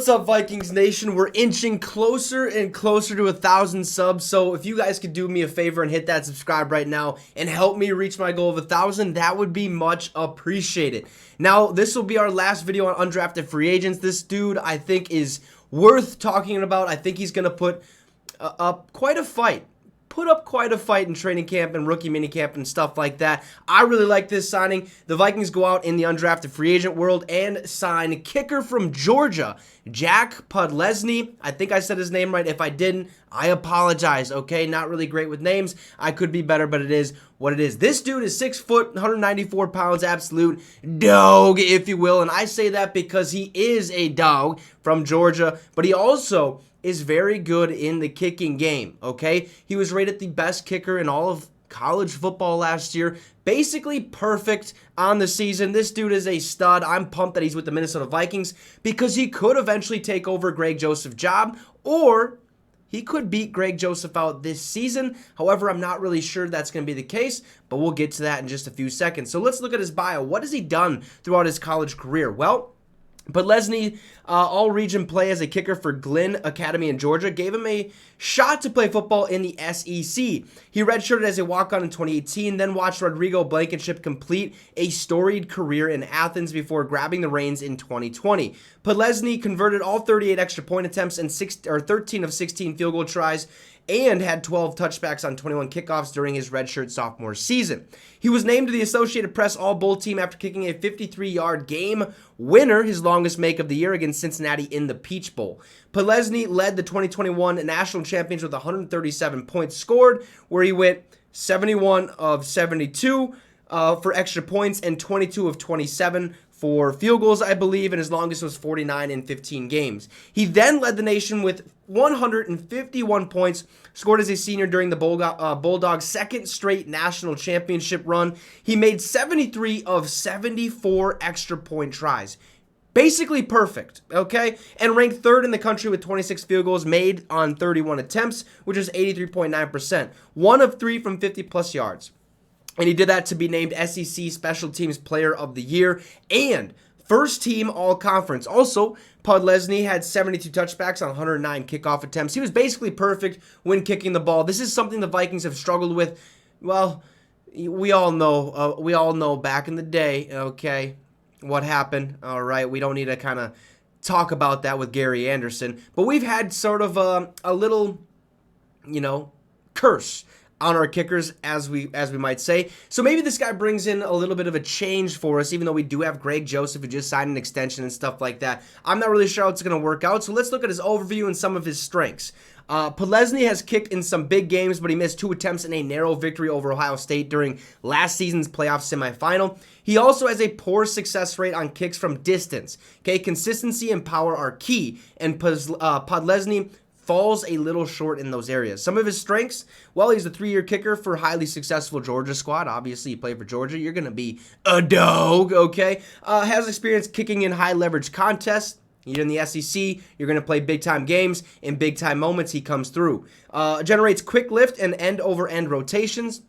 What's up, Vikings Nation? We're inching closer and closer to 1,000 subs, so if you guys could do me a favor and hit that subscribe right now and help me reach my goal of 1,000, that would be much appreciated. Now, this will be our last video on undrafted free agents. This dude, I think, is worth talking about. I think he's going to put up quite a fight. In training camp and rookie minicamp and stuff like that. I really like this signing. The Vikings go out in the undrafted free agent world and sign kicker from Georgia, Jack Podlesny. I think I said his name right. If I didn't, I apologize, okay? Not really great with names. I could be better, but it is what it is. This dude is 6 foot, 194 pounds, absolute dog, if you will. And I say that because he is a dog from Georgia, but he also is very good in the kicking game, okay? He was rated the best kicker in all of college football last year. Basically perfect on the season. This dude is a stud. I'm pumped that he's with the Minnesota Vikings because he could eventually take over Greg Joseph's job, or he could beat Greg Joseph out this season. However, I'm not really sure that's going to be the case, but we'll get to that in just a few seconds. So let's look at his bio. What has he done throughout his college career? Well, Podlesny, all-region play as a kicker for Glenn Academy in Georgia, gave him a shot to play football in the SEC. He redshirted as a walk-on in 2018, then watched Rodrigo Blankenship complete a storied career in Athens before grabbing the reins in 2020. Podlesny converted all 38 extra point attempts and 13 of 16 field goal tries, and had 12 touchbacks on 21 kickoffs during his redshirt sophomore season. He was named to the Associated Press All-Bull team after kicking a 53-yard game winner, his longest make of the year, against Cincinnati in the Peach Bowl. Podlesny led the 2021 national champions with 137 points scored, where he went 71 of 72 for extra points and 22 of 27 for field goals, I believe, and his longest was 49 in 15 games. He then led the nation with 151 points, scored as a senior during the Bulldogs' second straight national championship run. He made 73 of 74 extra point tries. Basically perfect, okay? And ranked third in the country with 26 field goals made on 31 attempts, which is 83.9%. 1 of 3 from 50-plus yards. And he did that to be named SEC Special Teams Player of the Year and First Team All-Conference. Also, Podlesny had 72 touchbacks on 109 kickoff attempts. He was basically perfect when kicking the ball. This is something the Vikings have struggled with. Well, we all know back in the day, okay, what happened. All right, we don't need to kind of talk about that with Gary Anderson. But we've had sort of a little, curse on our kickers, as we might say. So maybe this guy brings in a little bit of a change for us, even though we do have Greg Joseph who just signed an extension and stuff like that. I'm not really sure how it's going to work out, so let's look at his overview and some of his strengths. Podlesny has kicked in some big games, but he missed 2 attempts in a narrow victory over Ohio State during last season's playoff semifinal. He also has a poor success rate on kicks from distance. Okay, consistency and power are key, and Podlesny falls a little short in those areas. Some of his strengths, well, he's a 3-year kicker for highly successful Georgia squad. Obviously, you play for Georgia, you're going to be a dog, okay? Has experience kicking in high-leverage contests. You're in the SEC, you're going to play big-time games. In big-time moments, he comes through. Generates quick lift and end-over-end rotations.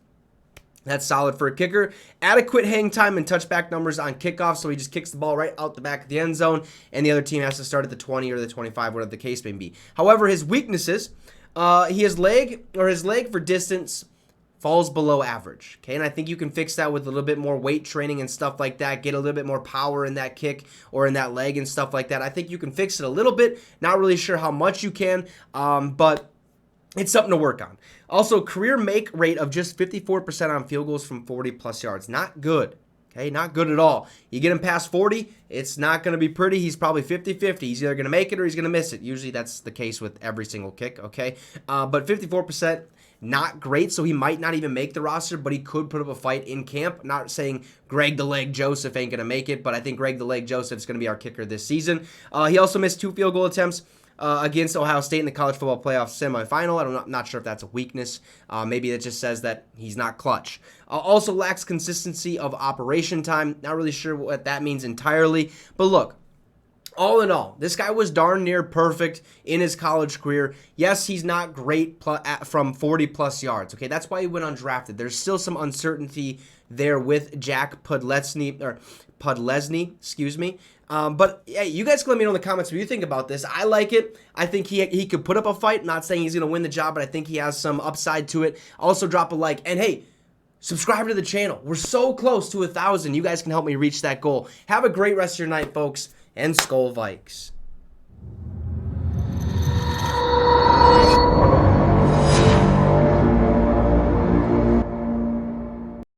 That's solid for a kicker. Adequate hang time and touchback numbers on kickoffs, so he just kicks the ball right out the back of the end zone, and the other team has to start at the 20 or the 25, whatever the case may be. However, his weaknesses, his leg for distance falls below average, okay? And I think you can fix that with a little bit more weight training and stuff like that, get a little bit more power in that kick or in that leg and stuff like that. I think you can fix it a little bit. Not really sure how much you can, but it's something to work on. Also, career make rate of just 54% on field goals from 40-plus yards. Not good. Okay, not good at all. You get him past 40, it's not going to be pretty. He's probably 50-50. He's either going to make it or he's going to miss it. Usually that's the case with every single kick, okay? But 54%, not great, so he might not even make the roster, but he could put up a fight in camp. Not saying Greg the Leg Joseph ain't going to make it, but I think Greg the Leg Joseph is going to be our kicker this season. He also missed 2 field goal attempts against Ohio State in the college football playoff semifinal. I'm not sure if that's a weakness. Maybe it just says that he's not clutch. Also lacks consistency of operation time. Not really sure what that means entirely. But look, All in all, this guy was darn near perfect in his college career. Yes, he's not great from 40 plus yards. Okay, that's why he went undrafted. There's still some uncertainty there with Jack Podlesny, excuse me. But yeah, you guys can let me know in the comments what you think about this. I like it. I think he could put up a fight. Not saying he's going to win the job, but I think he has some upside to it. Also, drop a like. And hey, subscribe to the channel. We're so close to 1,000. You guys can help me reach that goal. Have a great rest of your night, folks, and Skol Vikes.